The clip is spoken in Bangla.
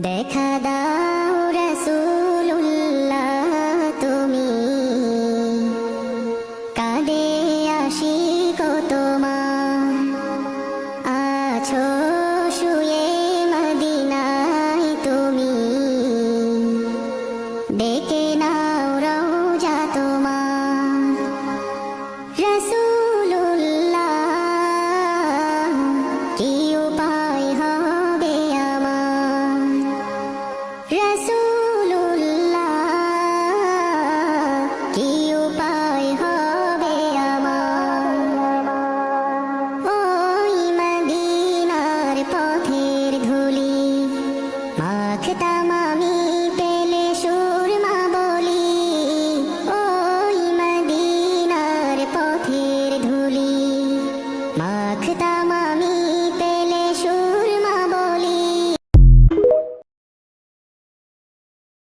দেখা দাও রাসূলুল্লাহ তুমি কাঁদে আশিক তোমার আছো শুয়ে মদিনায় তুমি ডেকে নাও রওজা তোমার রাসূলুল্লাহ কি উপায় হবে আমার রাসূলুল্লাহ কি উপায় হবে আমার ওই মদিনার পথের ধুলি মাখতা